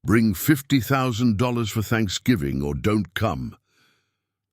Bring $50,000 for Thanksgiving or don't come.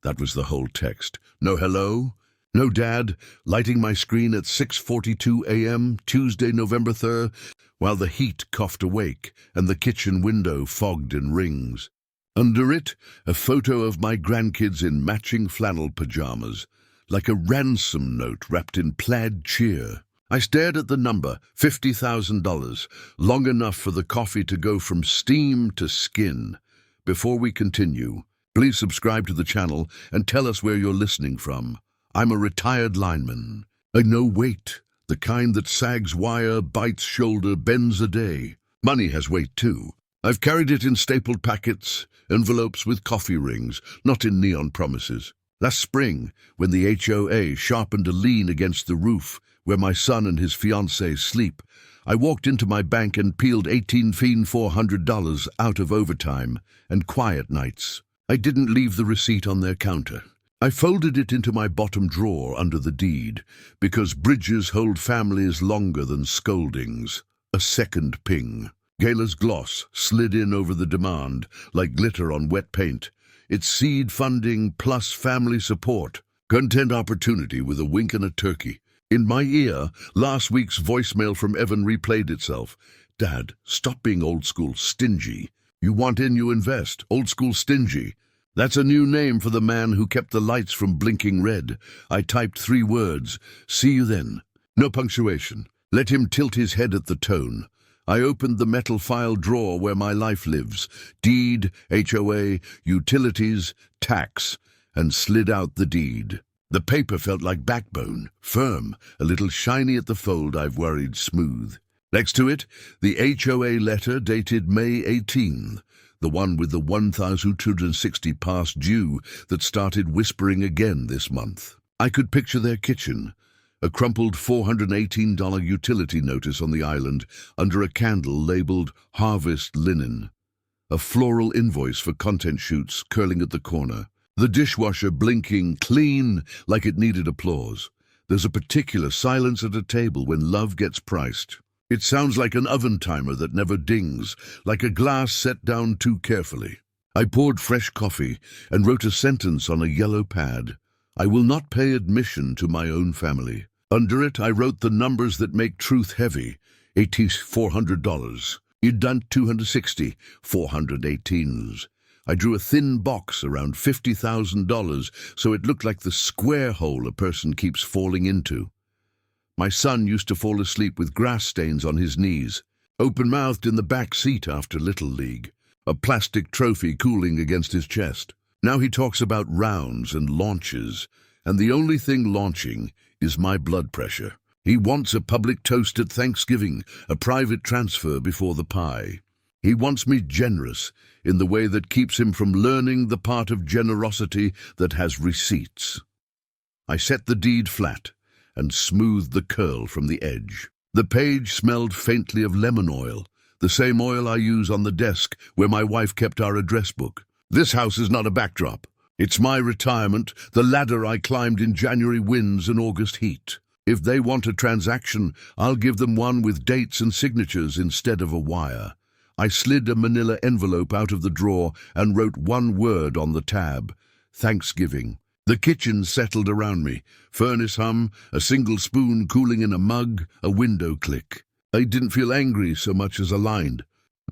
That was the whole text. No hello? No dad, lighting my screen at 6:42 a.m., Tuesday, November 3rd, while the heat coughed awake and the kitchen window fogged in rings. Under it, a photo of my grandkids in matching flannel pajamas, like a ransom note wrapped in plaid cheer. I stared at the number, $50,000, long enough for the coffee to go from steam to skin. Before we continue, please subscribe to the channel and tell us where you're listening from. I'm a retired lineman. I know weight, the kind that sags wire, bites shoulder, bends a day. Money has weight too. I've carried it in stapled packets, envelopes with coffee rings, not in neon promises. Last spring, when the HOA sharpened a lien against the roof where my son and his fiancée sleep, I walked into my bank and peeled $18,400 out of overtime and quiet nights. I didn't leave the receipt on their counter. I folded it into my bottom drawer under the deed, because bridges hold families longer than scoldings. A second ping. Gala's gloss slid in over the demand, like glitter on wet paint. It's seed funding plus family support. Content opportunity with a wink and a turkey. In my ear, last week's voicemail from Evan replayed itself. Dad, stop being old school stingy. You want in, you invest. Old school stingy. That's a new name for the man who kept the lights from blinking red. I typed 3 words. See you then. No punctuation. Let him tilt his head at the tone. I opened the metal file drawer where my life lives. Deed, HOA, utilities, tax, and slid out the deed. The paper felt like backbone, firm, a little shiny at the fold. I've worried smooth. Next to it, the HOA letter dated May 18th. The one with the 1,260 past due that started whispering again this month. I could picture their kitchen, a crumpled $418 utility notice on the island under a candle labeled Harvest Linen, a floral invoice for content shoots curling at the corner, the dishwasher blinking clean like it needed applause. There's a particular silence at a table when love gets priced. It sounds like an oven timer that never dings, like a glass set down too carefully. I poured fresh coffee and wrote a sentence on a yellow pad. I will not pay admission to my own family. Under it, I wrote the numbers that make truth heavy. $400. You'd done 260, 418s. I drew a thin box around $50,000 so it looked like the square hole a person keeps falling into. My son used to fall asleep with grass stains on his knees, open-mouthed in the back seat after Little League, a plastic trophy cooling against his chest. Now he talks about rounds and launches, and the only thing launching is my blood pressure. He wants a public toast at Thanksgiving, a private transfer before the pie. He wants me generous in the way that keeps him from learning the part of generosity that has receipts. I set the deed flat and smoothed the curl from the edge. The page smelled faintly of lemon oil, the same oil I use on the desk where my wife kept our address book. This house is not a backdrop. It's my retirement, the ladder I climbed in January winds and August heat. If they want a transaction, I'll give them one with dates and signatures instead of a wire. I slid a manila envelope out of the drawer and wrote 1 word on the tab: Thanksgiving. The kitchen settled around me. Furnace hum, a single spoon cooling in a mug, a window click. I didn't feel angry so much as aligned.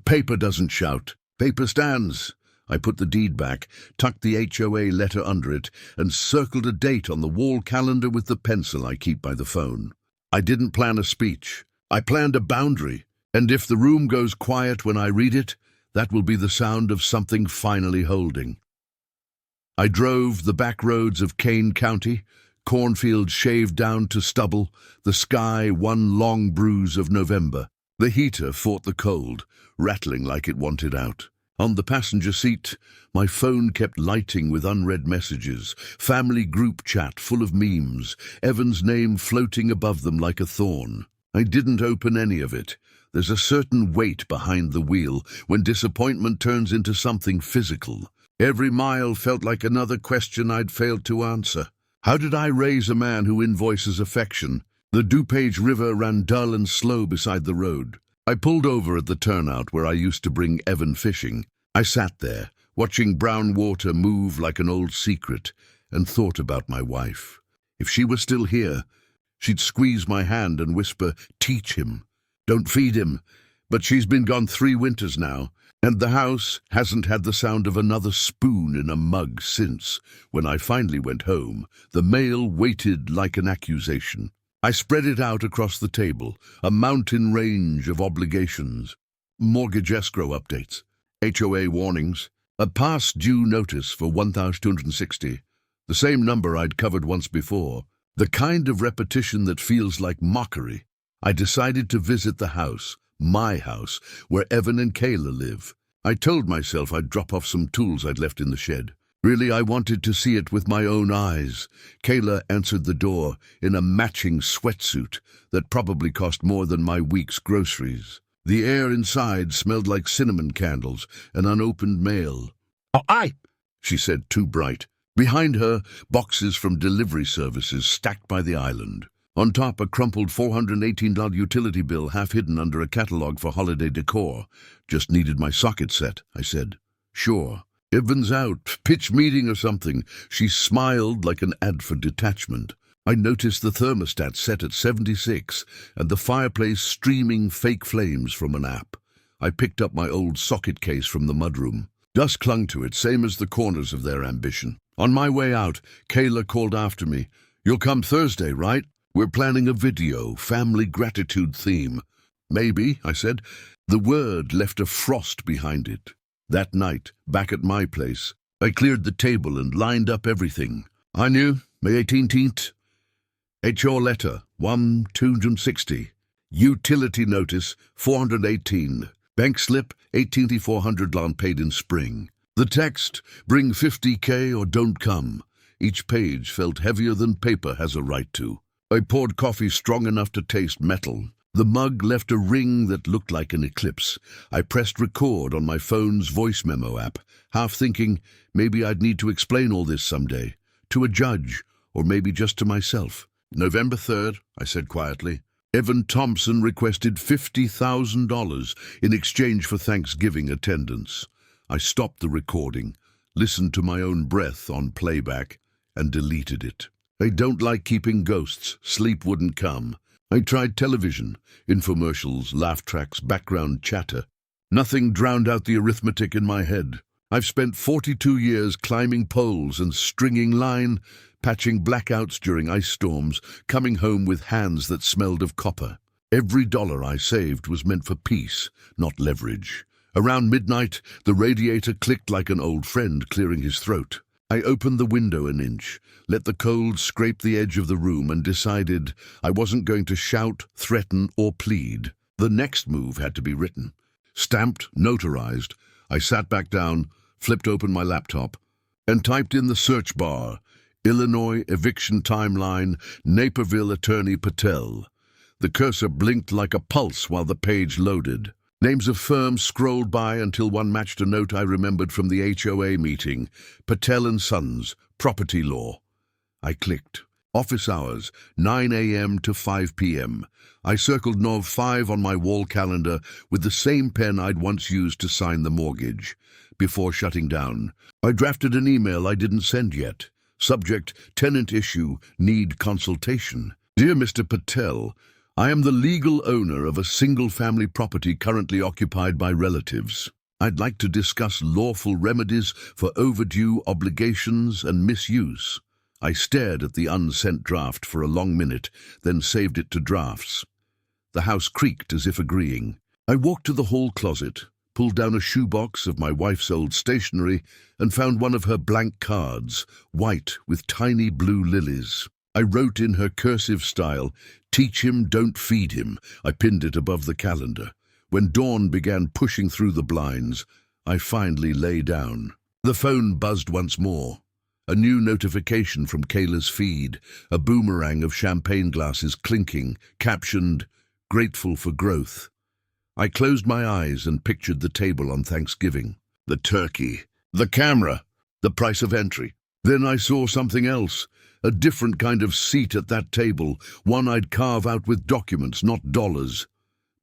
Paper doesn't shout. Paper stands. I put the deed back, tucked the HOA letter under it, and circled a date on the wall calendar with the pencil I keep by the phone. I didn't plan a speech. I planned a boundary, and if the room goes quiet when I read it, that will be the sound of something finally holding. I drove the back roads of Kane County, cornfields shaved down to stubble, the sky one long bruise of November. The heater fought the cold, rattling like it wanted out. On the passenger seat, my phone kept lighting with unread messages, family group chat full of memes, Evan's name floating above them like a thorn. I didn't open any of it. There's a certain weight behind the wheel when disappointment turns into something physical. Every mile felt like another question I'd failed to answer. How did I raise a man who invoices affection? The DuPage River ran dull and slow beside the road. I pulled over at the turnout where I used to bring Evan fishing. I sat there, watching brown water move like an old secret, and thought about my wife. If she were still here, she'd squeeze my hand and whisper, "Teach him. Don't feed him." But she's been gone 3 winters now, and the house hasn't had the sound of another spoon in a mug since. When I finally went home, the mail waited like an accusation. I spread it out across the table, a mountain range of obligations. Mortgage escrow updates, HOA warnings, a past due notice for $1,260, the same number I'd covered once before, the kind of repetition that feels like mockery. I decided to visit the house, my house, where Evan and Kayla live. I told myself I'd drop off some tools I'd left in the shed. Really, I wanted to see it with my own eyes. Kayla answered the door in a matching sweatsuit that probably cost more than my week's groceries. The air inside smelled like cinnamon candles and unopened mail. "Oh, she said, too bright. Behind her, boxes from delivery services stacked by the island. On top, a crumpled $418 utility bill half hidden under a catalog for holiday decor. "Just needed my socket set," I said. "Sure. Evan's out, pitch meeting or something." She smiled like an ad for detachment. I noticed the thermostat set at 76 and the fireplace streaming fake flames from an app. I picked up my old socket case from the mudroom. Dust clung to it, same as the corners of their ambition. On my way out, Kayla called after me. "You'll come Thursday, right? We're planning a video, family gratitude theme." "Maybe," I said. The word left a frost behind it. That night, back at my place, I cleared the table and lined up everything. I knew, May 18th. HR letter, 1,260. Utility notice, 418. Bank slip, 18,400 loan paid in spring. The text, "Bring 50K or don't come." Each page felt heavier than paper has a right to. I poured coffee strong enough to taste metal. The mug left a ring that looked like an eclipse. I pressed record on my phone's voice memo app, half thinking maybe I'd need to explain all this someday, to a judge, or maybe just to myself. "November 3rd, I said quietly. "Evan Thompson requested $50,000 in exchange for Thanksgiving attendance." I stopped the recording, listened to my own breath on playback, and deleted it. I don't like keeping ghosts. Sleep wouldn't come. I tried television, infomercials, laugh tracks, background chatter. Nothing drowned out the arithmetic in my head. I've spent 42 years climbing poles and stringing line, patching blackouts during ice storms, coming home with hands that smelled of copper. Every dollar I saved was meant for peace, not leverage. Around midnight, the radiator clicked like an old friend clearing his throat. I opened the window an inch, let the cold scrape the edge of the room, and decided I wasn't going to shout, threaten, or plead. The next move had to be written. Stamped, notarized, I sat back down, flipped open my laptop, and typed in the search bar, "Illinois eviction timeline, Naperville attorney Patel." The cursor blinked like a pulse while the page loaded. Names of firms scrolled by until one matched a note I remembered from the HOA meeting. Patel and Sons, property law. I clicked. Office hours, 9 a.m. to 5 p.m. I circled Nov 5 on my wall calendar with the same pen I'd once used to sign the mortgage. Before shutting down, I drafted an email I didn't send yet. Subject, tenant issue, need consultation. "Dear Mr. Patel, I am the legal owner of a single-family property currently occupied by relatives. I'd like to discuss lawful remedies for overdue obligations and misuse." I stared at the unsent draft for a long minute, then saved it to drafts. The house creaked as if agreeing. I walked to the hall closet, pulled down a shoebox of my wife's old stationery, and found one of her blank cards, white with tiny blue lilies. I wrote in her cursive style, "Teach him, don't feed him." I pinned it above the calendar. When dawn began pushing through the blinds, I finally lay down. The phone buzzed once more. A new notification from Kayla's feed, a boomerang of champagne glasses clinking, captioned, "Grateful for growth." I closed my eyes and pictured the table on Thanksgiving. The turkey, the camera, the price of entry. Then I saw something else. A different kind of seat at that table, one I'd carve out with documents, not dollars.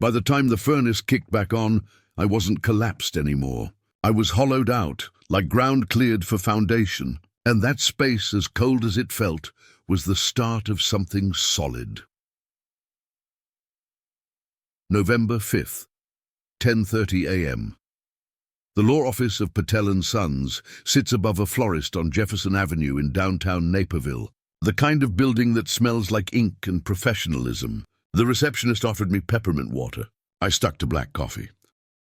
By the time the furnace kicked back on, I wasn't collapsed anymore. I was hollowed out, like ground cleared for foundation, and that space, as cold as it felt, was the start of something solid. November 5th, 10:30 a.m. The law office of Patel & Sons sits above a florist on Jefferson Avenue in downtown Naperville, the kind of building that smells like ink and professionalism. The receptionist offered me peppermint water. I stuck to black coffee.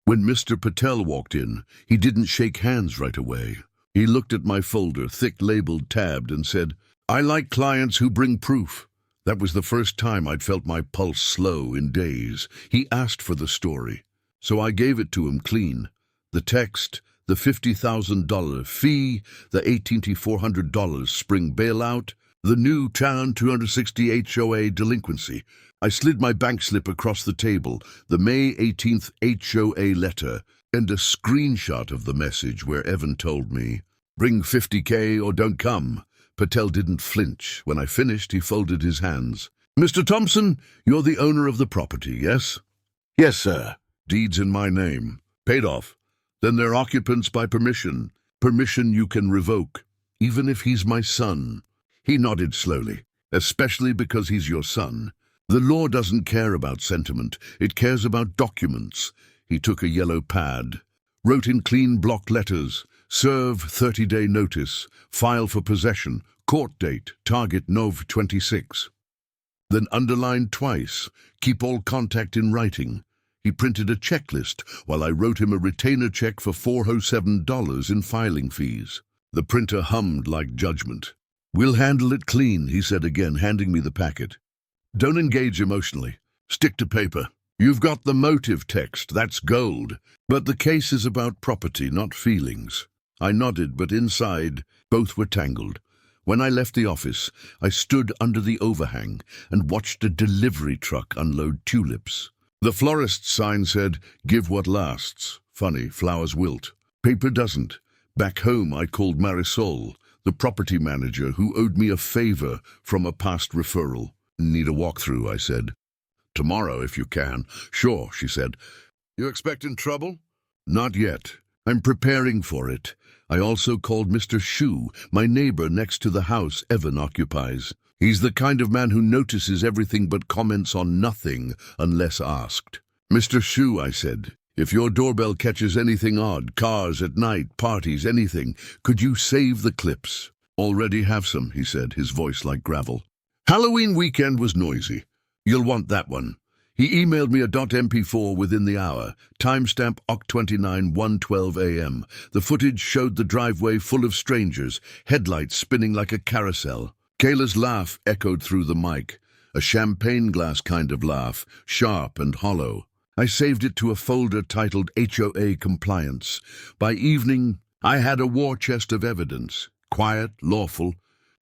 When Mr. Patel walked in, he didn't shake hands right away. He looked at my folder, thick labeled, tabbed, and said, "I like clients who bring proof." That was the first time I'd felt my pulse slow in days. He asked for the story, so I gave it to him clean. The text, the $50,000 fee, the $1,800 spring bailout, the new town 260 HOA delinquency. I slid my bank slip across the table, the May 18th HOA letter, and a screenshot of the message where Evan told me, "Bring 50K or don't come." Patel didn't flinch. When I finished, he folded his hands. "Mr. Thompson, you're the owner of the property, yes?" "Yes, sir." "Deeds in my name. Paid off. Then they're occupants by permission. Permission you can revoke, even if he's my son." He nodded slowly. "Especially because he's your son. The law doesn't care about sentiment. It cares about documents." He took a yellow pad, wrote in clean block letters, "Serve 30-day notice, file for possession, court date, target Nov 26. Then underlined twice, "Keep all contact in writing." He printed a checklist while I wrote him a retainer check for $407 in filing fees. The printer hummed like judgment. "We'll handle it clean," he said again, handing me the packet. "Don't engage emotionally. Stick to paper. You've got the motive text, that's gold. But the case is about property, not feelings." I nodded, but inside, both were tangled. When I left the office, I stood under the overhang and watched a delivery truck unload tulips. The florist's sign said, "Give what lasts." Funny, flowers wilt. Paper doesn't. Back home, I called Marisol, the property manager who owed me a favor from a past referral. "Need a walkthrough," I said. "Tomorrow, if you can." "Sure," she said. "You expecting trouble?" "Not yet. I'm preparing for it." I also called Mr. Shu, my neighbor next to the house Evan occupies. He's the kind of man who notices everything but comments on nothing unless asked. "Mr. Shu," I said, "if your doorbell catches anything odd, cars at night, parties, anything, could you save the clips?" "Already have some," he said, his voice like gravel. "Halloween weekend was noisy. You'll want that one." He emailed me a .mp4 within the hour, timestamp Oct 29, 1:12 a.m. The footage showed the driveway full of strangers, headlights spinning like a carousel. Kayla's laugh echoed through the mic, a champagne glass kind of laugh, sharp and hollow. I saved it to a folder titled HOA Compliance. By evening, I had a war chest of evidence, quiet, lawful,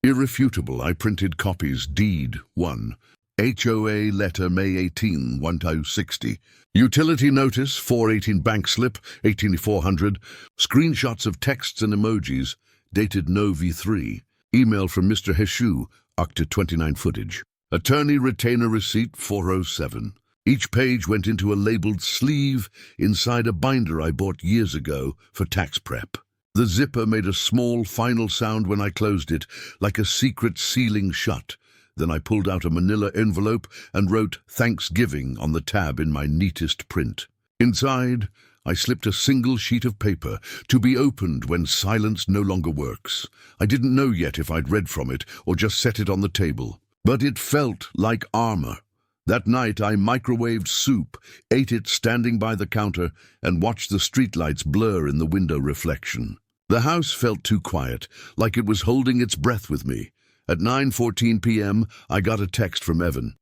irrefutable. I printed copies, deed 1. HOA letter May 18, 1260. Utility notice 418 bank slip 18400. Screenshots of texts and emojis dated Nov 3. Email from Mr. Heshu, Octa 29 footage. Attorney retainer receipt 407. Each page went into a labeled sleeve inside a binder I bought years ago for tax prep. The zipper made a small final sound when I closed it, like a secret sealing shut. Then I pulled out a manila envelope and wrote "Thanksgiving" on the tab in my neatest print. Inside, I slipped a single sheet of paper, to be opened when silence no longer works. I didn't know yet if I'd read from it or just set it on the table. But it felt like armor. That night I microwaved soup, ate it standing by the counter, and watched the streetlights blur in the window reflection. The house felt too quiet, like it was holding its breath with me. At 9:14 p.m., I got a text from Evan.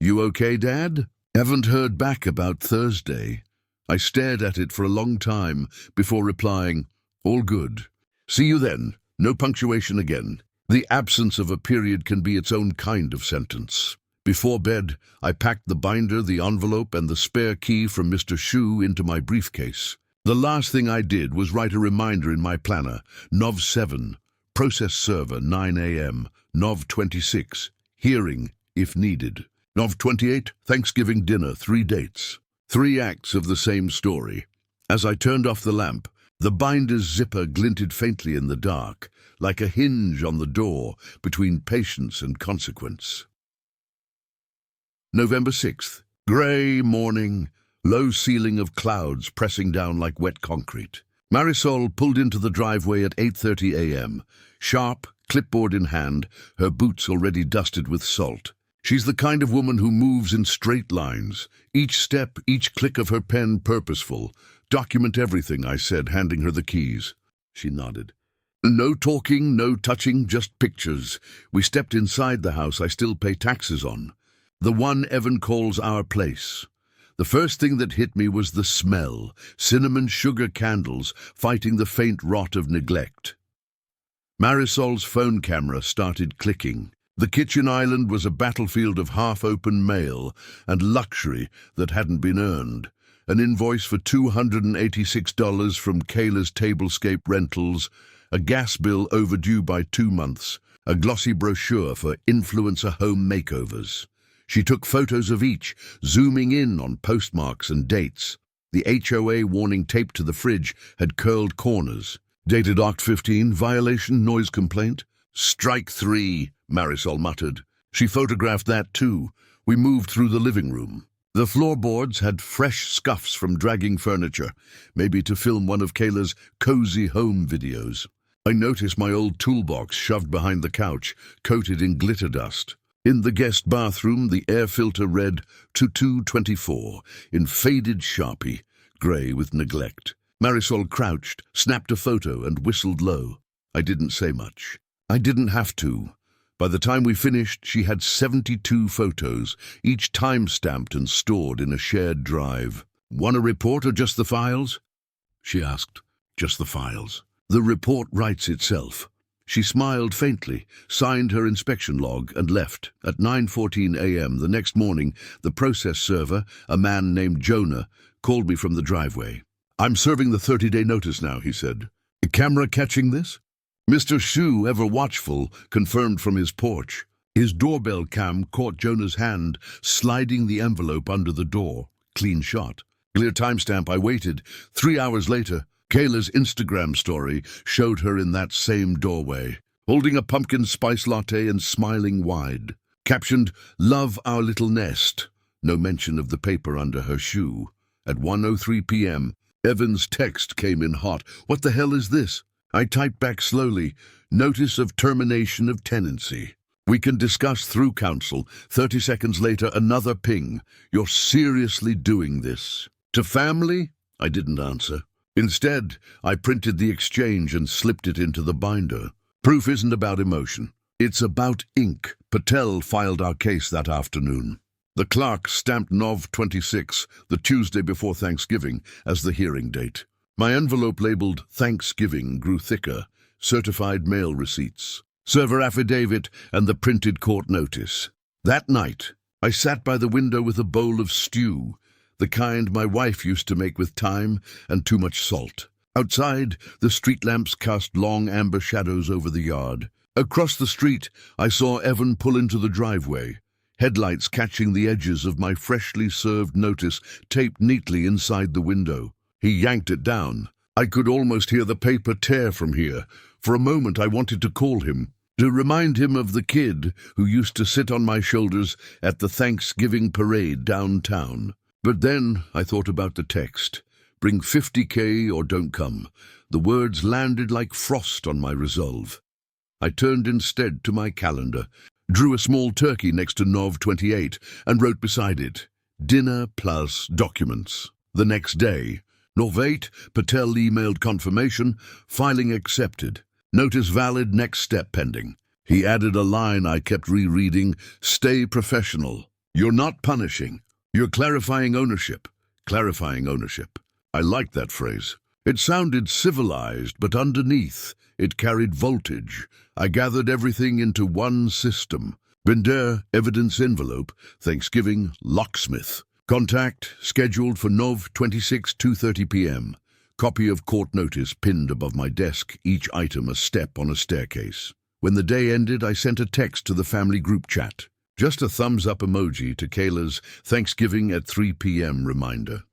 "You okay, Dad?" Haven't heard back about Thursday. I stared at it for a long time before replying, "All good. See you then." No punctuation again. The absence of a period can be its own kind of sentence. Before bed, I packed the binder, the envelope, and the spare key from Mr. Shu into my briefcase. The last thing I did was write a reminder in my planner, Nov 7. Process server, 9 a.m., Nov 26, hearing, if needed. Nov 28, Thanksgiving dinner, 3 dates. 3 acts of the same story. As I turned off the lamp, the binder's zipper glinted faintly in the dark, like a hinge on the door between patience and consequence. November 6th, grey morning, low ceiling of clouds pressing down like wet concrete. Marisol pulled into the driveway at 8:30 a.m., sharp, clipboard in hand, her boots already dusted with salt. She's the kind of woman who moves in straight lines, each step, each click of her pen purposeful. "Document everything," I said, handing her the keys. She nodded. "No talking, no touching, just pictures." We stepped inside the house I still pay taxes on, the one Evan calls our place. The first thing that hit me was the smell, cinnamon sugar candles fighting the faint rot of neglect. Marisol's phone camera started clicking. The kitchen island was a battlefield of half-open mail and luxury that hadn't been earned. An invoice for $286 from Kayla's Tablescape Rentals, a gas bill overdue by 2 months, a glossy brochure for influencer home makeovers. She took photos of each, zooming in on postmarks and dates. The HOA warning taped to the fridge had curled corners. Dated Oct 15, violation, noise complaint. "Strike 3, Marisol muttered. She photographed that too. We moved through the living room. The floorboards had fresh scuffs from dragging furniture, maybe to film one of Kayla's cozy home videos. I noticed my old toolbox shoved behind the couch, coated in glitter dust. In the guest bathroom, the air filter read to 224 in faded Sharpie, grey with neglect. Marisol crouched, snapped a photo, and whistled low. I didn't say much. I didn't have to. By the time we finished, she had 72 photos, each time-stamped and stored in a shared drive. "Want a report or just the files?" she asked. "Just the files." "The report writes itself." She smiled faintly, signed her inspection log, and left. At 9:14 a.m. the next morning, the process server, a man named Jonah, called me from the driveway. "I'm serving the 30-day notice now," he said. "The camera catching this?" Mr. Shu, ever watchful, confirmed from his porch. His doorbell cam caught Jonah's hand, sliding the envelope under the door. Clean shot. Clear timestamp. I waited. 3 hours later, Kayla's Instagram story showed her in that same doorway, holding a pumpkin spice latte and smiling wide. Captioned, "Love our little nest." No mention of the paper under her shoe. At 1:03 p.m., Evan's text came in hot. "What the hell is this?" I typed back slowly, "Notice of termination of tenancy. We can discuss through counsel." 30 seconds later, another ping. "You're seriously doing this?" "To family?" I didn't answer. Instead, I printed the exchange and slipped it into the binder. Proof isn't about emotion. It's about ink. Patel filed our case that afternoon. The clerk stamped Nov 26, the Tuesday before Thanksgiving, as the hearing date. My envelope labeled Thanksgiving grew thicker, certified mail receipts, server affidavit, and the printed court notice. That night, I sat by the window with a bowl of stew, the kind my wife used to make with thyme and too much salt. Outside, the street lamps cast long amber shadows over the yard. Across the street, I saw Evan pull into the driveway, headlights catching the edges of my freshly served notice taped neatly inside the window. He yanked it down. I could almost hear the paper tear from here. For a moment I wanted to call him, to remind him of the kid who used to sit on my shoulders at the Thanksgiving parade downtown. But then I thought about the text. Bring $50K or don't come. The words landed like frost on my resolve. I turned instead to my calendar, drew a small turkey next to Nov 28, and wrote beside it, "Dinner plus documents." The next day, Nov 8, Patel emailed confirmation, filing accepted. Notice valid, next step pending. He added a line I kept rereading, "Stay professional. You're not punishing. You're clarifying ownership." Clarifying ownership. I liked that phrase. It sounded civilized, but underneath, it carried voltage. I gathered everything into one system. Binder, evidence envelope, Thanksgiving, locksmith. Contact, scheduled for Nov 26, 2:30 p.m. Copy of court notice pinned above my desk, each item a step on a staircase. When the day ended, I sent a text to the family group chat. Just a thumbs-up emoji to Kayla's Thanksgiving at 3 p.m. reminder.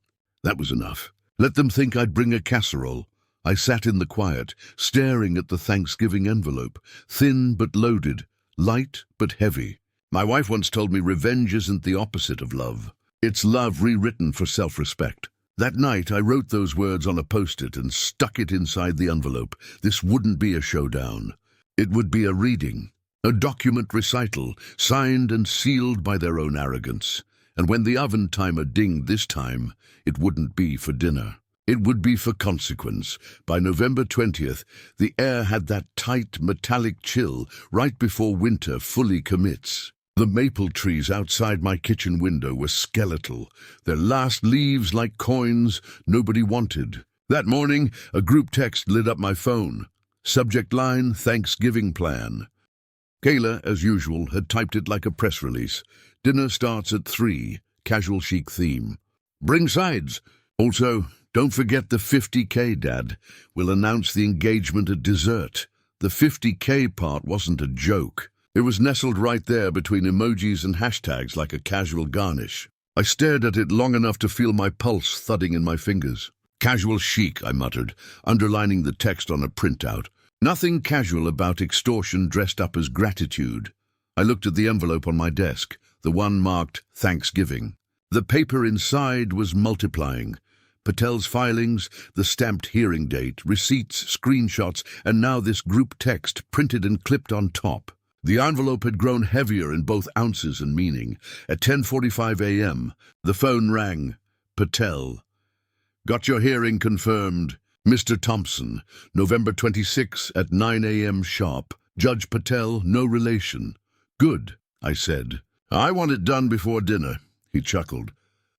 That was enough. Let them think I'd bring a casserole. I sat in the quiet, staring at the Thanksgiving envelope, thin but loaded, light but heavy. My wife once told me revenge isn't the opposite of love. It's love rewritten for self-respect. That night, I wrote those words on a post-it and stuck it inside the envelope. This wouldn't be a showdown. It would be a reading, a document recital, signed and sealed by their own arrogance. And when the oven timer dinged this time, it wouldn't be for dinner. It would be for consequence. By November 20th, the air had that tight, metallic chill right before winter fully commits. The maple trees outside my kitchen window were skeletal, their last leaves like coins nobody wanted. That morning, a group text lit up my phone. Subject line, Thanksgiving plan. Kayla, as usual, had typed it like a press release. Dinner starts at 3, casual chic theme. Bring sides. Also, don't forget the 50K, Dad. We'll announce the engagement at dessert. The 50K part wasn't a joke. It was nestled right there between emojis and hashtags like a casual garnish. I stared at it long enough to feel my pulse thudding in my fingers. Casual chic, I muttered, underlining the text on a printout. Nothing casual about extortion dressed up as gratitude. I looked at the envelope on my desk, the one marked Thanksgiving. The paper inside was multiplying. Patel's filings, the stamped hearing date, receipts, screenshots, and now this group text printed and clipped on top. The envelope had grown heavier in both ounces and meaning. At 10:45 a.m., the phone rang. Patel. Got your hearing confirmed. Mr. Thompson, November 26 at 9 a.m. sharp. Judge Patel, no relation. Good, I said. I want it done before dinner, he chuckled.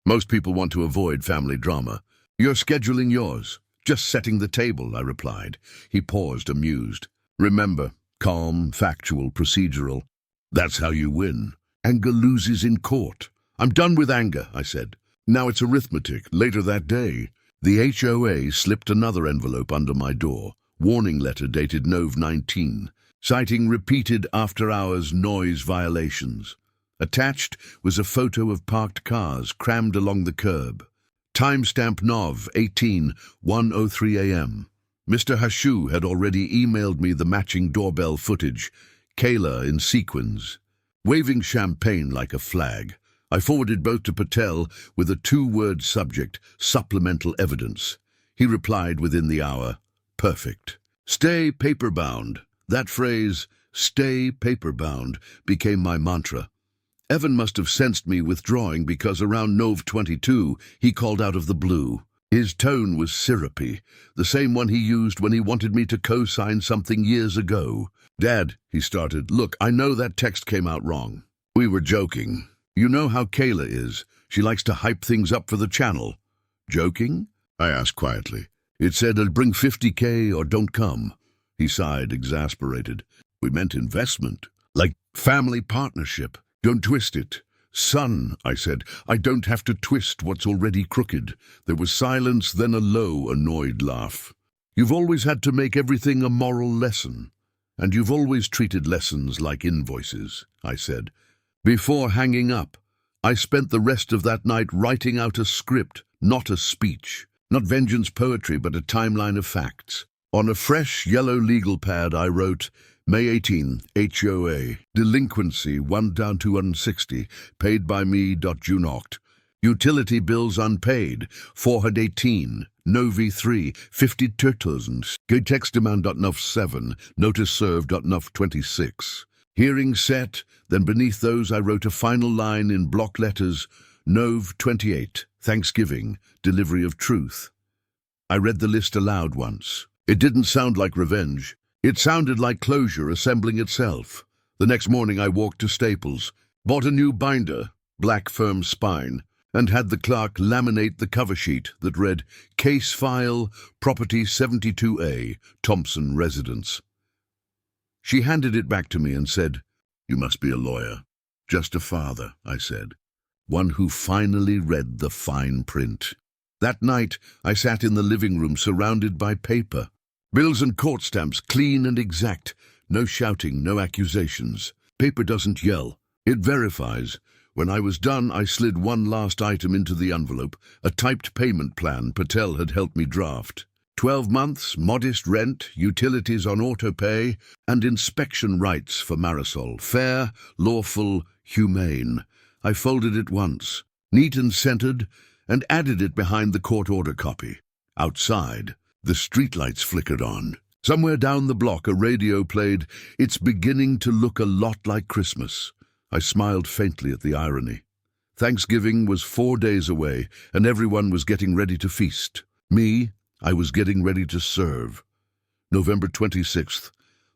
Most people want to avoid family drama. You're scheduling yours. Just setting the table, I replied. He paused, amused. Remember, calm, factual, procedural. That's how you win. Anger loses in court. I'm done with anger, I said. Now it's arithmetic. Later that day, the HOA slipped another envelope under my door. Warning letter dated Nov 19, citing repeated after-hours noise violations. Attached was a photo of parked cars crammed along the curb. Timestamp Nov 18, 1:03 a.m. Mr. Hashu had already emailed me the matching doorbell footage, Kayla in sequins, waving champagne like a flag. I forwarded both to Patel with a 2-word subject, supplemental evidence. He replied within the hour, perfect. Stay paper-bound. That phrase, stay paper-bound, became my mantra. Evan must have sensed me withdrawing because around Nov 22, he called out of the blue. His tone was syrupy, the same one he used when he wanted me to co-sign something years ago. Dad, he started, look, I know that text came out wrong. We were joking. You know how Kayla is. She likes to hype things up for the channel. Joking? I asked quietly. It said it'll bring 50K or don't come. He sighed, exasperated. We meant investment, like family partnership. Don't twist it. Son, I said, I don't have to twist what's already crooked. There was silence, then a low, annoyed laugh. You've always had to make everything a moral lesson. And you've always treated lessons like invoices, I said. Before hanging up, I spent the rest of that night writing out a script, not a speech. Not vengeance poetry, but a timeline of facts. On a fresh yellow legal pad, I wrote, May 18, HOA, delinquency 1 down to 160, paid by me. Junoct. Utility bills unpaid, 418, Novi 3, 52,000, text demand. Nov 7, notice served. Nov 26. Hearing set, then beneath those I wrote a final line in block letters, Nov 28, Thanksgiving, delivery of truth. I read the list aloud once. It didn't sound like revenge. It sounded like closure assembling itself. The next morning I walked to Staples, bought a new binder, black firm spine, and had the clerk laminate the cover sheet that read, Case File, Property 72A, Thompson Residence. She handed it back to me and said, You must be a lawyer. Just a father, I said. One who finally read the fine print. That night, I sat in the living room surrounded by paper. Bills and court stamps, clean and exact. No shouting, no accusations. Paper doesn't yell. It verifies. When I was done, I slid one last item into the envelope, a typed payment plan Patel had helped me draft. 12 months, modest rent, utilities on auto-pay, and inspection rights for Marisol. Fair, lawful, humane. I folded it once, neat and centered, and added it behind the court order copy. Outside, the streetlights flickered on. Somewhere down the block, a radio played, "It's beginning to look a lot like Christmas." I smiled faintly at the irony. Thanksgiving was 4 days away, and everyone was getting ready to feast. Me, I was getting ready to serve. November 26th.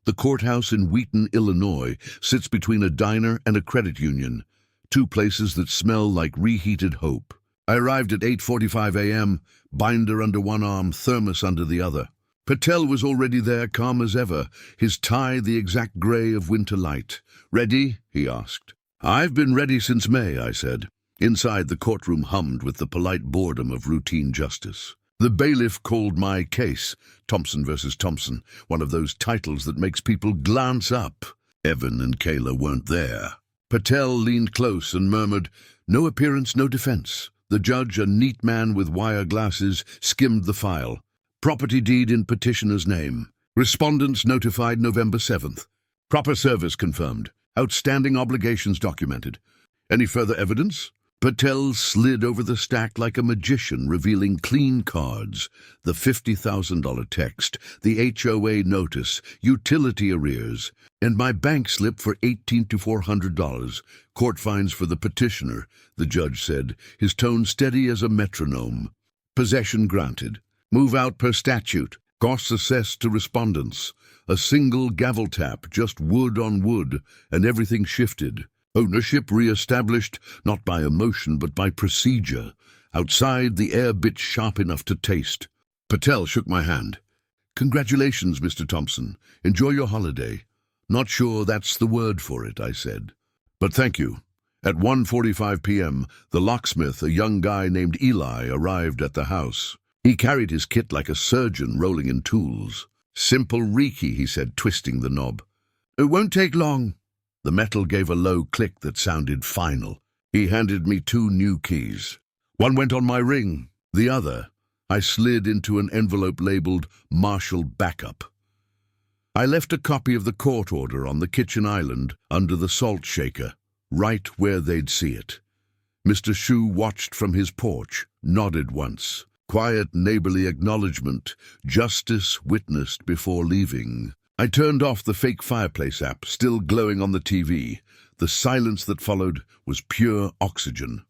The courthouse in Wheaton, Illinois, sits between a diner and a credit union, two places that smell like reheated hope. I arrived at 8:45 a.m., binder under one arm, thermos under the other. Patel was already there, calm as ever, his tie the exact grey of winter light. "Ready?" he asked. "I've been ready since May," I said. Inside, the courtroom hummed with the polite boredom of routine justice. The bailiff called my case, Thompson versus Thompson, one of those titles that makes people glance up. Evan and Kayla weren't there. Patel leaned close and murmured, "No appearance, no defense." The judge, a neat man with wire glasses, skimmed the file. Property deed in petitioner's name. Respondents notified November 7th. Proper service confirmed. Outstanding obligations documented. Any further evidence? Patel slid over the stack like a magician, revealing clean cards, the $50,000 text, the HOA notice, utility arrears, and my bank slip for $1,800 to $400. Court fines for the petitioner, the judge said, his tone steady as a metronome. Possession granted. Move out per statute. Costs assessed to respondents. A single gavel tap, just wood on wood, and everything shifted. Ownership re-established, not by emotion but by procedure. Outside, the air bit sharp enough to taste. Patel shook my hand. "Congratulations, Mr. Thompson. Enjoy your holiday." "Not sure that's the word for it," I said. "But thank you." At 1:45 p.m., the locksmith, a young guy named Eli, arrived at the house. He carried his kit like a surgeon rolling in tools. "Simple Reiki," he said, twisting the knob. "It won't take long." The metal gave a low click that sounded final. He handed me 2 new keys. One went on my ring. The other, I slid into an envelope labeled Marshal Backup. I left a copy of the court order on the kitchen island under the salt shaker, right where they'd see it. Mr. Shu watched from his porch, nodded once. Quiet neighborly acknowledgement, justice witnessed before leaving. I turned off the fake fireplace app, still glowing on the TV. The silence that followed was pure oxygen.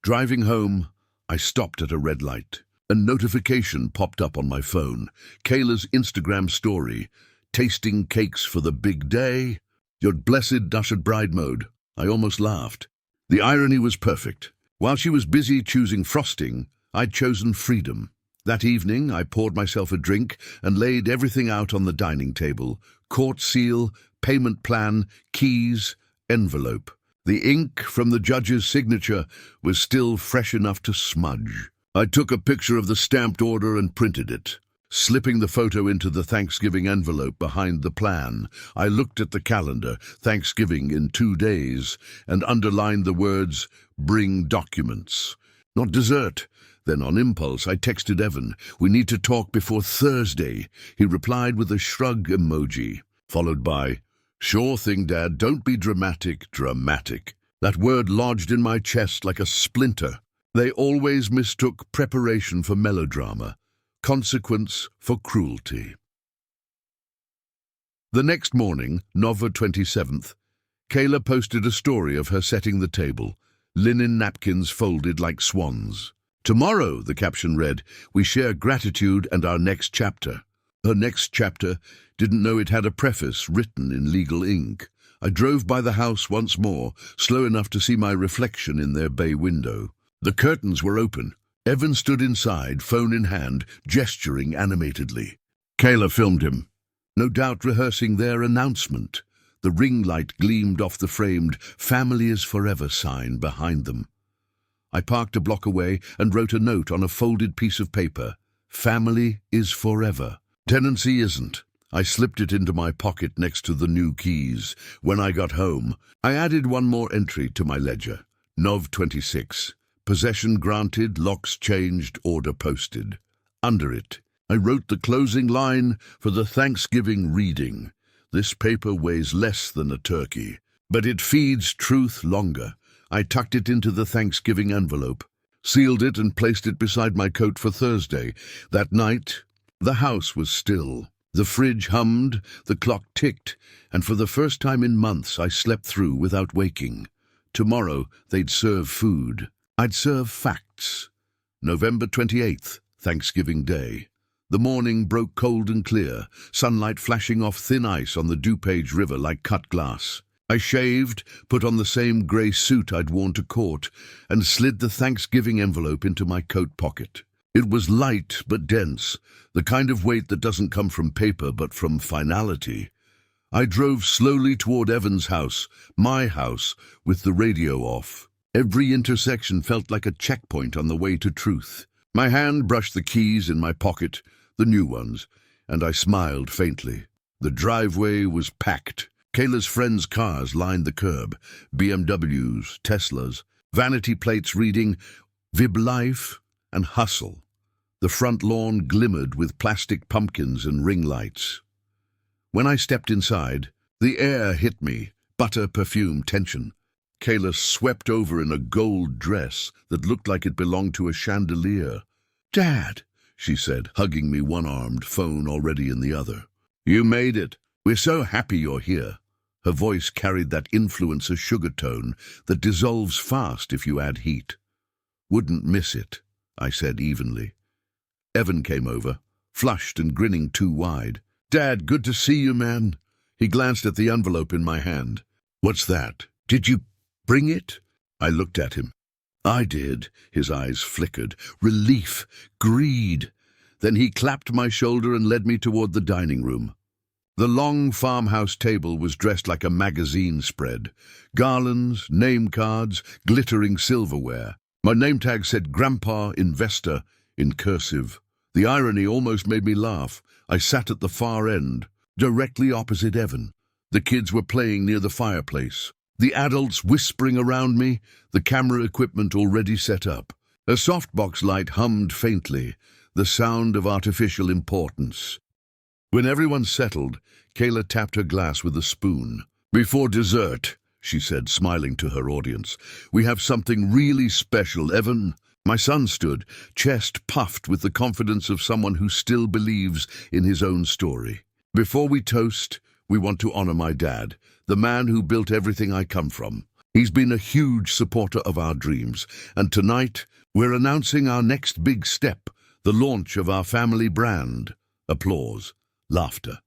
Driving home, I stopped at a red light. A notification popped up on my phone. Kayla's Instagram story. "Tasting cakes for the big day. Your blessed ushered bride mode." I almost laughed. The irony was perfect. While she was busy choosing frosting, I'd chosen freedom. That evening, I poured myself a drink and laid everything out on the dining table. Court seal, payment plan, keys, envelope. The ink from the judge's signature was still fresh enough to smudge. I took a picture of the stamped order and printed it. Slipping the photo into the Thanksgiving envelope behind the plan, I looked at the calendar, Thanksgiving in 2 days, and underlined the words, "Bring documents." Not dessert. Then on impulse, I texted Evan, "We need to talk before Thursday." He replied with a shrug emoji, followed by, "Sure thing, Dad, don't be dramatic, dramatic." That word lodged in my chest like a splinter. They always mistook preparation for melodrama. Consequence for cruelty. The next morning, November 27th, Kayla posted a story of her setting the table, linen napkins folded like swans. "Tomorrow," the caption read, "we share gratitude and our next chapter." Her next chapter didn't know it had a preface written in legal ink. I drove by the house once more, slow enough to see my reflection in their bay window. The curtains were open. Evan stood inside, phone in hand, gesturing animatedly. Kayla filmed him, no doubt rehearsing their announcement. The ring light gleamed off the framed "Family is Forever" sign behind them. I parked a block away and wrote a note on a folded piece of paper. Family is forever. Tenancy isn't. I slipped it into my pocket next to the new keys. When I got home, I added one more entry to my ledger. Nov 26. Possession granted, locks changed, order posted. Under it, I wrote the closing line for the Thanksgiving reading. This paper weighs less than a turkey, but it feeds truth longer. I tucked it into the Thanksgiving envelope, sealed it and placed it beside my coat for Thursday. That night, the house was still. The fridge hummed, the clock ticked, and for the first time in months I slept through without waking. Tomorrow they'd serve food. I'd serve facts. November 28th, Thanksgiving Day. The morning broke cold and clear, sunlight flashing off thin ice on the DuPage River like cut glass. I shaved, put on the same grey suit I'd worn to court, and slid the Thanksgiving envelope into my coat pocket. It was light but dense, the kind of weight that doesn't come from paper but from finality. I drove slowly toward Evan's house, my house, with the radio off. Every intersection felt like a checkpoint on the way to truth. My hand brushed the keys in my pocket, the new ones, and I smiled faintly. The driveway was packed. Kayla's friends' cars lined the curb, BMWs, Teslas, vanity plates reading Vib Life and Hustle. The front lawn glimmered with plastic pumpkins and ring lights. When I stepped inside, the air hit me, butter, perfume, tension. Kayla swept over in a gold dress that looked like it belonged to a chandelier. "Dad," she said, hugging me one-armed, phone already in the other. "You made it. We're so happy you're here." Her voice carried that influencer sugar tone that dissolves fast if you add heat. "Wouldn't miss it," I said evenly. Evan came over, flushed and grinning too wide. "Dad, good to see you, man." He glanced at the envelope in my hand. "What's that? Did you bring it?" I looked at him. "I did." His eyes flickered. Relief, greed. Then he clapped my shoulder and led me toward the dining room. The long farmhouse table was dressed like a magazine spread. Garlands, name cards, glittering silverware. My name tag said Grandpa Investor in cursive. The irony almost made me laugh. I sat at the far end, directly opposite Evan. The kids were playing near the fireplace. The adults whispering around me, the camera equipment already set up. A softbox light hummed faintly, the sound of artificial importance. When everyone settled, Kayla tapped her glass with a spoon. "Before dessert," she said, smiling to her audience, "we have something really special, Evan." My son stood, chest puffed with the confidence of someone who still believes in his own story. "Before we toast, we want to honor my dad, the man who built everything I come from. He's been a huge supporter of our dreams, and tonight we're announcing our next big step, the launch of our family brand." Applause. Laughter.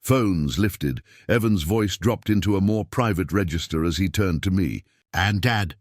Phones lifted. Evan's voice dropped into a more private register as he turned to me. "And Dad,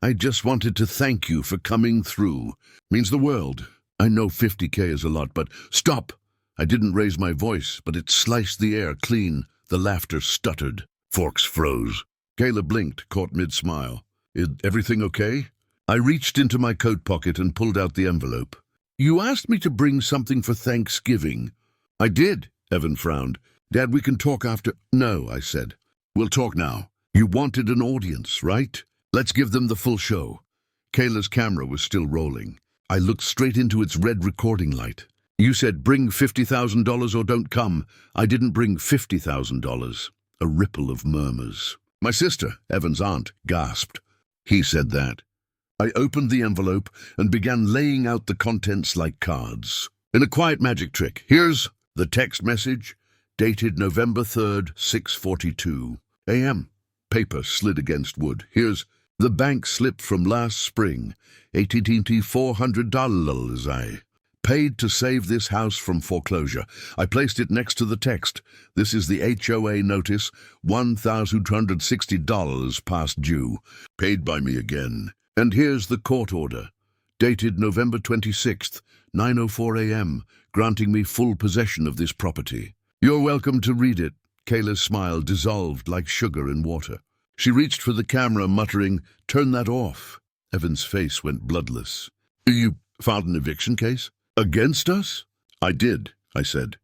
I just wanted to thank you for coming through. Means the world. I know 50K is a lot, but stop!" I didn't raise my voice, but it sliced the air clean. The laughter stuttered. Forks froze. Kayla blinked, caught mid-smile. "Is everything okay?" I reached into my coat pocket and pulled out the envelope. "You asked me to bring something for Thanksgiving." "I did," Evan frowned. "Dad, we can talk after." "No," I said. "We'll talk now. You wanted an audience, right? Let's give them the full show." Kayla's camera was still rolling. I looked straight into its red recording light. "You said bring $50,000 or don't come." "I didn't bring $50,000. A ripple of murmurs. "My sister," Evan's aunt, gasped. "He said that." I opened the envelope and began laying out the contents like cards. In a quiet magic trick, here's the text message, dated November 3rd, 6:42 a.m. Paper slid against wood. Here's the bank slip from last spring, $18 $400 I paid to save this house from foreclosure. I placed it next to the text. This is the HOA notice, $1,260 past due. Paid by me again. And here's the court order, dated November 26th, 9:04 a.m., granting me full possession of this property. You're welcome to read it." Kayla's smile dissolved like sugar in water. She reached for the camera, muttering, "Turn that off." Evan's face went bloodless. "You filed an eviction case? Against us?" "I did," I said.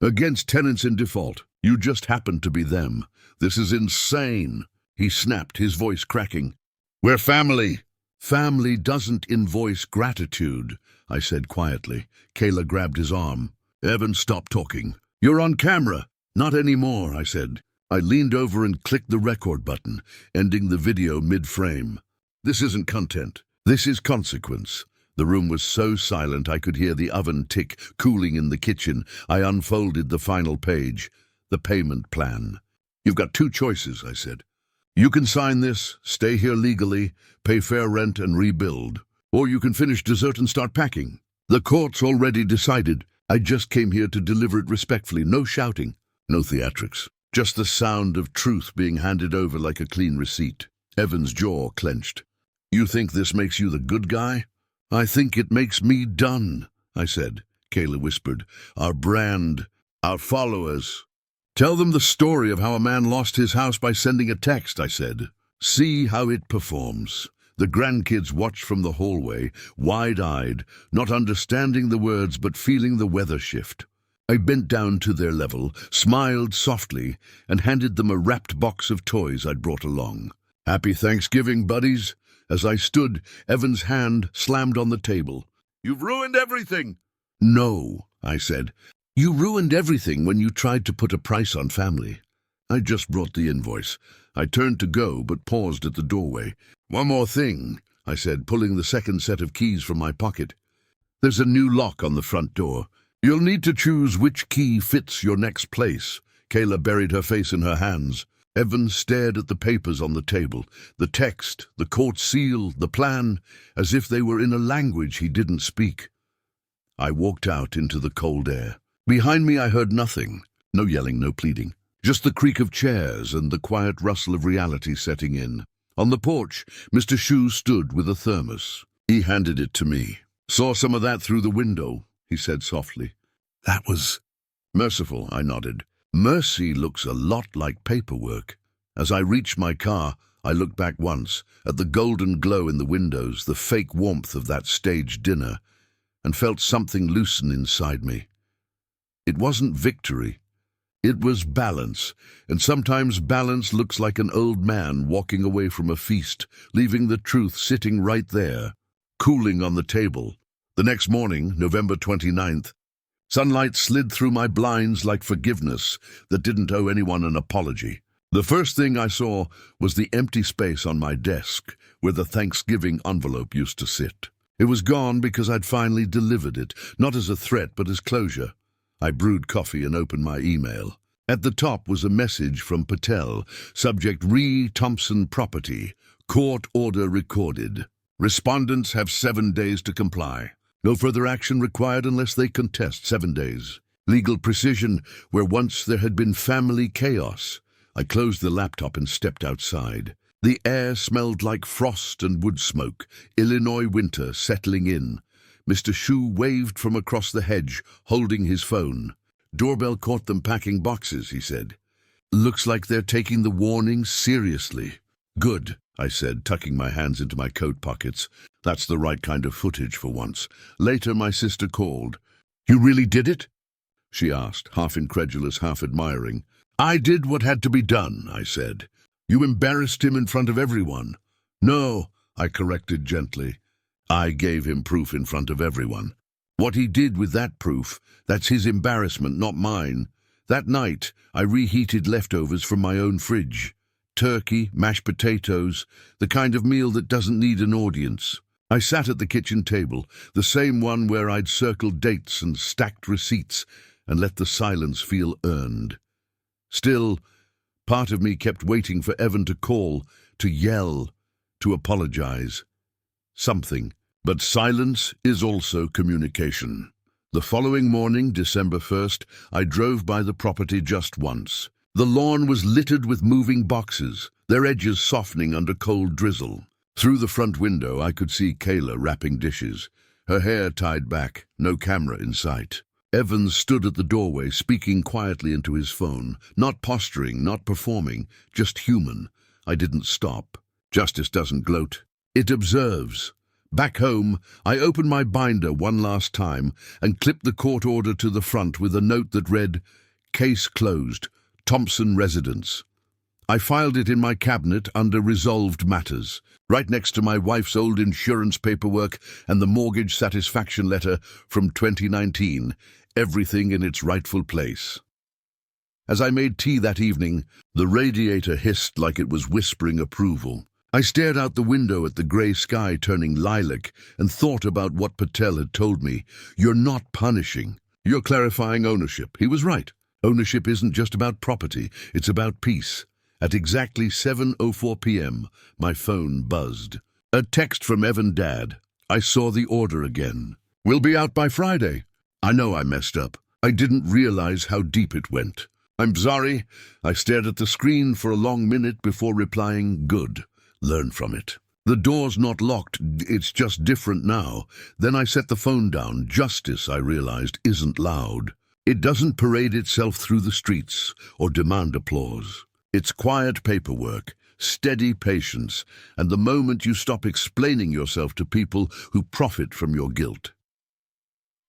Against tenants in default. You just happen to be them. This is insane. He snapped, his voice cracking. We're family. Family doesn't invoice gratitude, I said quietly. Kayla grabbed his arm. Evan, stop talking. You're on camera. Not anymore, I said. I leaned over and clicked the record button, ending the video mid-frame. This isn't content. This is consequence. The room was so silent I could hear the oven tick, cooling in the kitchen. I unfolded the final page. The payment plan. You've got two choices, I said. You can sign this, stay here legally, pay fair rent and rebuild. Or you can finish dessert and start packing. The court's already decided. I just came here to deliver it respectfully. No shouting, no theatrics. Just the sound of truth being handed over like a clean receipt. Evan's jaw clenched. You think this makes you the good guy? I think it makes me done, I said. Kayla whispered. Our brand, our followers. Tell them the story of how a man lost his house by sending a text, I said. See how it performs. The grandkids watched from the hallway, wide-eyed, not understanding the words but feeling the weather shift. I bent down to their level, smiled softly, and handed them a wrapped box of toys I'd brought along. Happy Thanksgiving, buddies. As I stood, Evan's hand slammed on the table. You've ruined everything. No, I said. You ruined everything when you tried to put a price on family. I just brought the invoice. I turned to go, but paused at the doorway. One more thing, I said, pulling the second set of keys from my pocket. There's a new lock on the front door. You'll need to choose which key fits your next place. Kayla buried her face in her hands. Evan stared at the papers on the table, the text, the court seal, the plan, as if they were in a language he didn't speak. I walked out into the cold air. Behind me I heard nothing. No yelling, no pleading. Just the creak of chairs and the quiet rustle of reality setting in. On the porch, Mr. Shu stood with a thermos. He handed it to me. Saw some of that through the window, he said softly. That was merciful, I nodded. Mercy looks a lot like paperwork. As I reached my car, I looked back once at the golden glow in the windows, the fake warmth of that staged dinner, and felt something loosen inside me. It wasn't victory. It was balance, and sometimes balance looks like an old man walking away from a feast, leaving the truth sitting right there, cooling on the table. The next morning, November 29th, sunlight slid through my blinds like forgiveness that didn't owe anyone an apology. The first thing I saw was the empty space on my desk where the Thanksgiving envelope used to sit. It was gone because I'd finally delivered it, not as a threat but as closure. I brewed coffee and opened my email. At the top was a message from Patel, subject Re Thompson Property, court order recorded. Respondents have 7 days to comply. No further action required unless they contest. 7 days. Legal precision where once there had been family chaos. I closed the laptop and stepped outside. The air smelled like frost and wood smoke, Illinois winter settling in. Mr. Shu waved from across the hedge, holding his phone. Doorbell caught them packing boxes, he said. Looks like they're taking the warning seriously. Good, I said, tucking my hands into my coat pockets. That's the right kind of footage for once. Later, my sister called. You really did it? She asked, half incredulous, half admiring. I did what had to be done, I said. You embarrassed him in front of everyone. No, I corrected gently. I gave him proof in front of everyone. What he did with that proof, that's his embarrassment, not mine. That night, I reheated leftovers from my own fridge. Turkey, mashed potatoes, the kind of meal that doesn't need an audience. I sat at the kitchen table, the same one where I'd circled dates and stacked receipts, and let the silence feel earned. Still, part of me kept waiting for Evan to call, to yell, to apologize. Something. But silence is also communication. The following morning, December 1st, I drove by the property just once. The lawn was littered with moving boxes, their edges softening under cold drizzle. Through the front window, I could see Kayla wrapping dishes, her hair tied back, no camera in sight. Evans stood at the doorway, speaking quietly into his phone, not posturing, not performing, just human. I didn't stop. Justice doesn't gloat. It observes. Back home, I opened my binder one last time and clipped the court order to the front with a note that read, "Case closed, Thompson residence." I filed it in my cabinet under resolved matters, right next to my wife's old insurance paperwork and the mortgage satisfaction letter from 2019, everything in its rightful place. As I made tea that evening, the radiator hissed like it was whispering approval. I stared out the window at the grey sky turning lilac and thought about what Patel had told me. "You're not punishing. You're clarifying ownership." He was right. Ownership isn't just about property, it's about peace. At exactly 7:04 p.m., my phone buzzed. A text from Evan Dad. I saw the order again. "We'll be out by Friday." I know I messed up. I didn't realize how deep it went. "I'm sorry." I stared at the screen for a long minute before replying, "Good. Learn from it." The door's not locked, it's just different now. Then I set the phone down. Justice, I realized, isn't loud. It doesn't parade itself through the streets or demand applause. It's quiet paperwork, steady patience, and the moment you stop explaining yourself to people who profit from your guilt.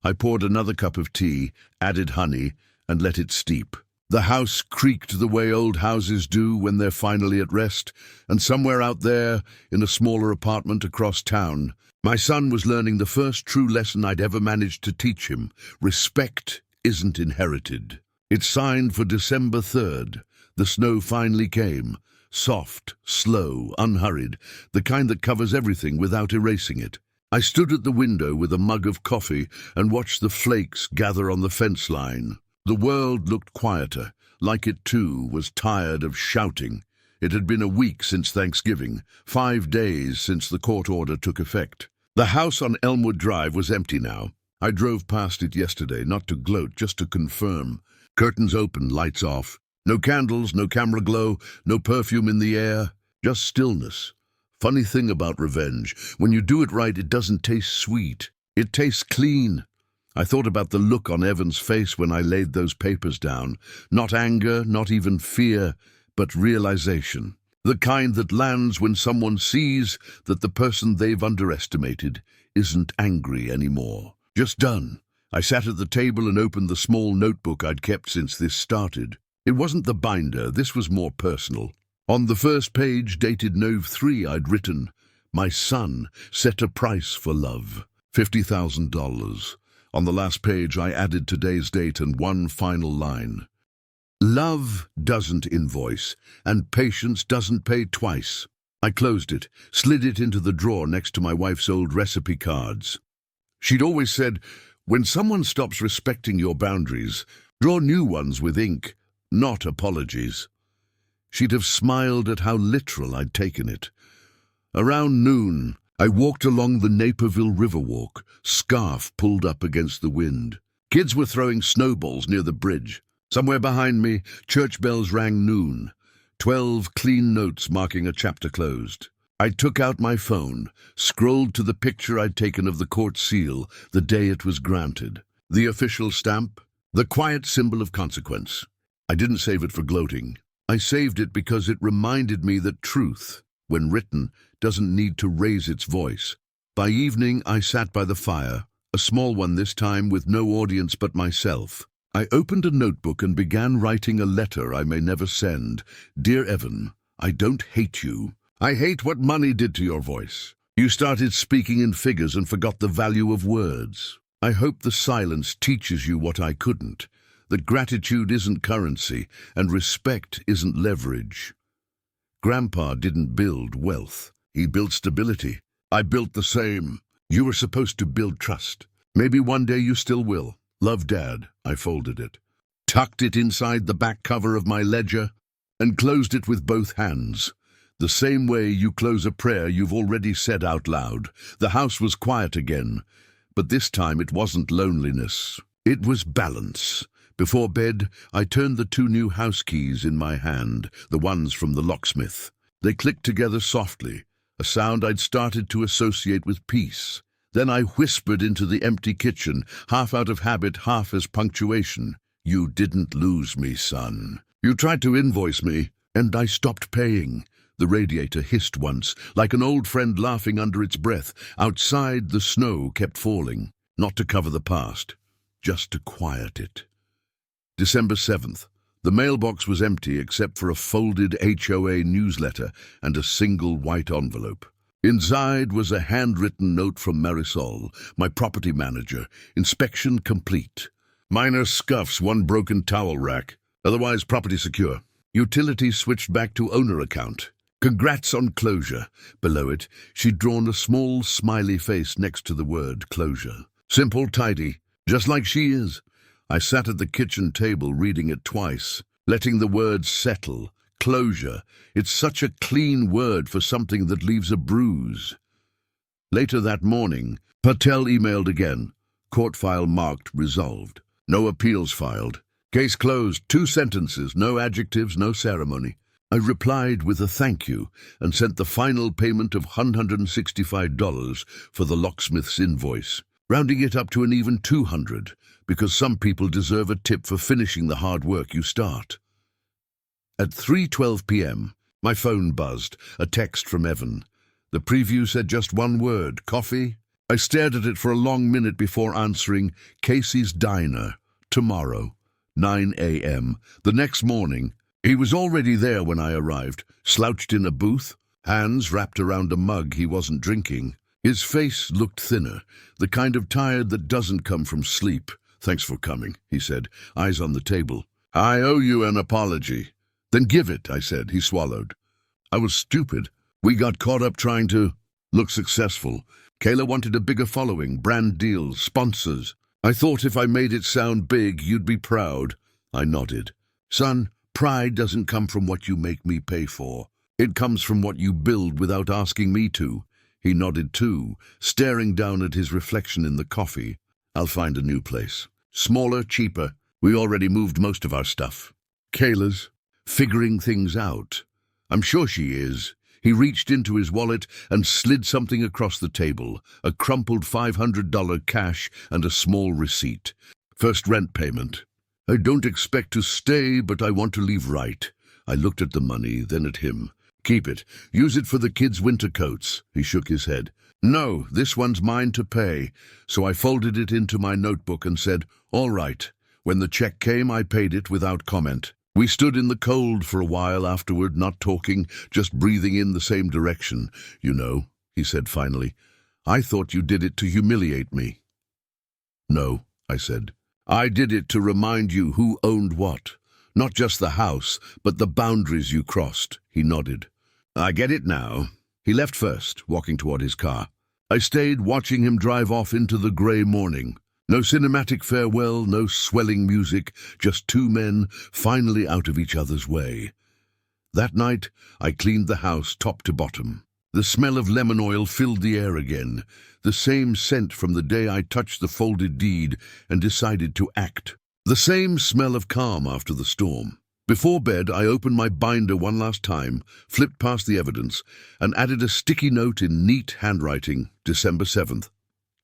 I poured another cup of tea, added honey, and let it steep. The house creaked the way old houses do when they're finally at rest, and somewhere out there, in a smaller apartment across town, my son was learning the first true lesson I'd ever managed to teach him. Respect isn't inherited. It's signed for December 3rd. The snow finally came. Soft, slow, unhurried, the kind that covers everything without erasing it. I stood at the window with a mug of coffee and watched the flakes gather on the fence line. The world looked quieter, like it too was tired of shouting. It had been a week since Thanksgiving, 5 days since the court order took effect. The house on Elmwood Drive was empty now. I drove past it yesterday, not to gloat, just to confirm. Curtains open, lights off. No candles, no camera glow, no perfume in the air, just stillness. Funny thing about revenge, when you do it right, it doesn't taste sweet. It tastes clean. I thought about the look on Evan's face when I laid those papers down. Not anger, not even fear, but realization. The kind that lands when someone sees that the person they've underestimated isn't angry anymore. Just done. I sat at the table and opened the small notebook I'd kept since this started. It wasn't the binder, this was more personal. On the first page, dated Nov 3, I'd written, "My son set a price for love, $50,000. On the last page, I added today's date and one final line. "Love doesn't invoice, and patience doesn't pay twice." I closed it, slid it into the drawer next to my wife's old recipe cards. She'd always said, when someone stops respecting your boundaries, draw new ones with ink, not apologies. She'd have smiled at how literal I'd taken it. Around noon, I walked along the Naperville Riverwalk, scarf pulled up against the wind. Kids were throwing snowballs near the bridge. Somewhere behind me, church bells rang noon. 12 clean notes marking a chapter closed. I took out my phone, scrolled to the picture I'd taken of the court seal the day it was granted. The official stamp, the quiet symbol of consequence. I didn't save it for gloating. I saved it because it reminded me that truth, when written, doesn't need to raise its voice. By evening, I sat by the fire, a small one this time with no audience but myself. I opened a notebook and began writing a letter I may never send. "Dear Evan, I don't hate you. I hate what money did to your voice. You started speaking in figures and forgot the value of words. I hope the silence teaches you what I couldn't, that gratitude isn't currency and respect isn't leverage. Grandpa didn't build wealth. He built stability. I built the same. You were supposed to build trust. Maybe one day you still will. Love, Dad." I folded it, tucked it inside the back cover of my ledger, and closed it with both hands. The same way you close a prayer you've already said out loud. The house was quiet again, but this time it wasn't loneliness. It was balance. Before bed, I turned the 2 new house keys in my hand, the ones from the locksmith. They clicked together softly, a sound I'd started to associate with peace. Then I whispered into the empty kitchen, half out of habit, half as punctuation. "You didn't lose me, son. You tried to invoice me, and I stopped paying. The radiator hissed once, like an old friend laughing under its breath. Outside, the snow kept falling, not to cover the past, just to quiet it. December 7th. The mailbox was empty except for a folded HOA newsletter and a single white envelope. Inside was a handwritten note from Marisol, my property manager. Inspection complete. Minor scuffs, one broken towel rack. Otherwise property secure. Utilities switched back to owner account. Congrats on closure. Below it, she'd drawn a small smiley face next to the word closure. Simple, tidy, just like she is. I sat at the kitchen table reading it twice, letting the words settle. Closure. It's such a clean word for something that leaves a bruise. Later that morning, Patel emailed again. Court file marked resolved. No appeals filed. Case closed. 2 sentences, no adjectives, no ceremony. I replied with a thank you and sent the final payment of $165 for the locksmith's invoice, rounding it up to an even $200, because some people deserve a tip for finishing the hard work you start. At 3:12 p.m., my phone buzzed, a text from Evan. The preview said just one word, coffee. I stared at it for a long minute before answering, Casey's Diner, tomorrow, 9 a.m. The next morning, he was already there when I arrived, slouched in a booth, hands wrapped around a mug he wasn't drinking. His face looked thinner, the kind of tired that doesn't come from sleep. Thanks for coming, he said, eyes on the table. I owe you an apology. Then give it, I said. He swallowed. I was stupid. We got caught up trying to look successful. Kayla wanted a bigger following, brand deals, sponsors. I thought if I made it sound big, you'd be proud. I nodded. Son, pride doesn't come from what you make me pay for. It comes from what you build without asking me to. He nodded too, staring down at his reflection in the coffee. I'll find a new place. Smaller, cheaper. We already moved most of our stuff. Kayla's figuring things out. I'm sure she is. He reached into his wallet and slid something across the table, a crumpled $500 cash and a small receipt. First rent payment. I don't expect to stay, but I want to leave right. I looked at the money, then at him. Keep it. Use it for the kids' winter coats. He shook his head. No, this one's mine to pay. So I folded it into my notebook and said, all right. When the check came, I paid it without comment. We stood in the cold for a while afterward, not talking, just breathing in the same direction. You know, he said finally, I thought you did it to humiliate me. No, I said. I did it to remind you who owned what. Not just the house, but the boundaries you crossed. He nodded. I get it now. He left first, walking toward his car. I stayed watching him drive off into the grey morning. No cinematic farewell, no swelling music, just 2 men finally out of each other's way. That night, I cleaned the house top to bottom. The smell of lemon oil filled the air again, the same scent from the day I touched the folded deed and decided to act. The same smell of calm after the storm. Before bed, I opened my binder one last time, flipped past the evidence, and added a sticky note in neat handwriting, December 7th.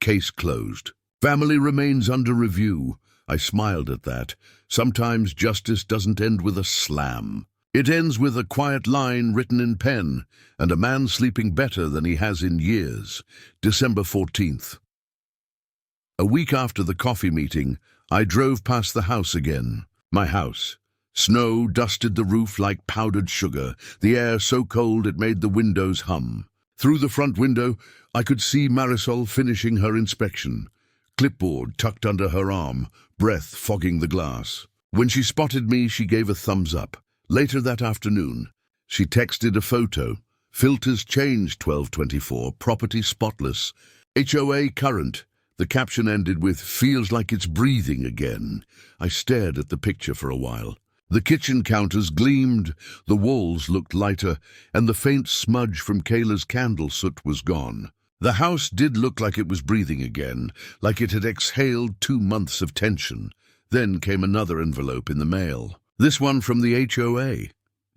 Case closed. Family remains under review. I smiled at that. Sometimes justice doesn't end with a slam. It ends with a quiet line written in pen, and a man sleeping better than he has in years. December 14th. A week after the coffee meeting, I drove past the house again. My house. Snow dusted the roof like powdered sugar, the air so cold it made the windows hum. Through the front window, I could see Marisol finishing her inspection. Clipboard tucked under her arm, breath fogging the glass. When she spotted me, she gave a thumbs up. Later that afternoon, she texted a photo. Filters changed 12/24, property spotless. HOA current. The caption ended with, feels like it's breathing again. I stared at the picture for a while. The kitchen counters gleamed, the walls looked lighter, and the faint smudge from Kayla's candle soot was gone. The house did look like it was breathing again, like it had exhaled 2 months of tension. Then came another envelope in the mail. This one from the HOA.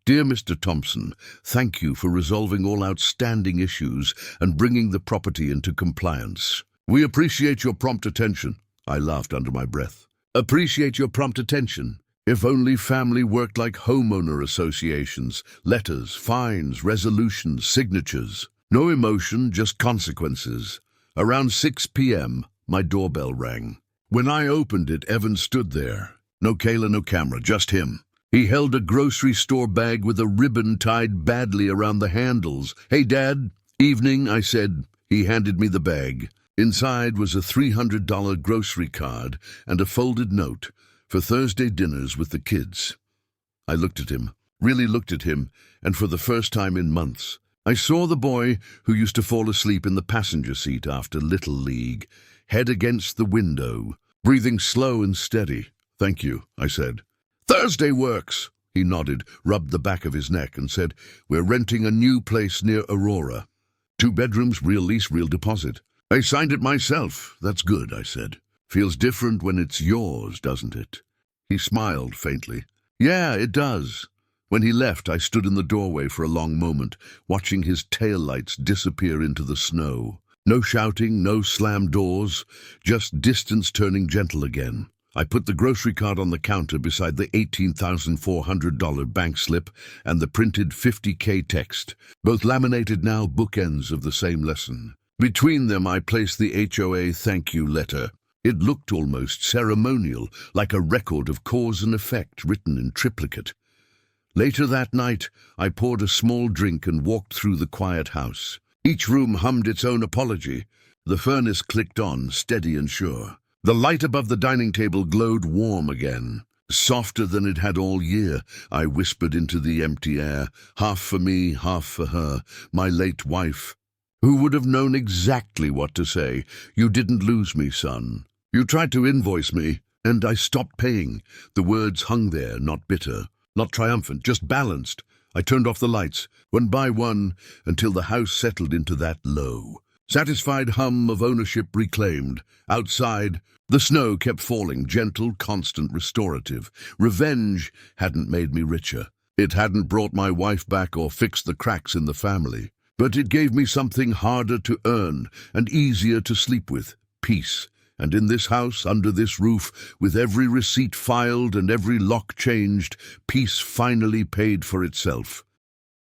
Dear Mr. Thompson, thank you for resolving all outstanding issues and bringing the property into compliance. We appreciate your prompt attention. I laughed under my breath. Appreciate your prompt attention. If only family worked like homeowner associations, letters, fines, resolutions, signatures. No emotion, just consequences. Around 6 p.m., my doorbell rang. When I opened it, Evan stood there. No Kayla, no camera, just him. He held a grocery store bag with a ribbon tied badly around the handles. "Hey, Dad." "Evening," I said. He handed me the bag. Inside was a $300 grocery card and a folded note for Thursday dinners with the kids. I looked at him, really looked at him, and for the first time in months, I saw the boy who used to fall asleep in the passenger seat after Little League, head against the window, breathing slow and steady. "Thank you," I said. "Thursday works." He nodded, rubbed the back of his neck, and said, "We're renting a new place near Aurora. 2 bedrooms, real lease, real deposit." "I signed it myself." "That's good," I said. "Feels different when it's yours, doesn't it?" He smiled faintly. "Yeah, it does." When he left, I stood in the doorway for a long moment, watching his taillights disappear into the snow. No shouting, no slammed doors, just distance turning gentle again. I put the grocery card on the counter beside the $18,400 bank slip and the printed $50K text, both laminated now bookends of the same lesson. Between them, I placed the HOA thank you letter. It looked almost ceremonial, like a record of cause and effect written in triplicate. Later that night, I poured a small drink and walked through the quiet house. Each room hummed its own apology. The furnace clicked on, steady and sure. The light above the dining table glowed warm again. "Softer than it had all year," I whispered into the empty air. "Half for me, half for her, my late wife." Who would have known exactly what to say? "You didn't lose me, son. You tried to invoice me, and I stopped paying." The words hung there, not bitter, not triumphant, just balanced. I turned off the lights, one by one, until the house settled into that low, satisfied hum of ownership reclaimed. Outside, the snow kept falling, gentle, constant, restorative. Revenge hadn't made me richer. It hadn't brought my wife back or fixed the cracks in the family. But it gave me something harder to earn and easier to sleep with: peace. And in this house, under this roof, with every receipt filed and every lock changed, peace finally paid for itself.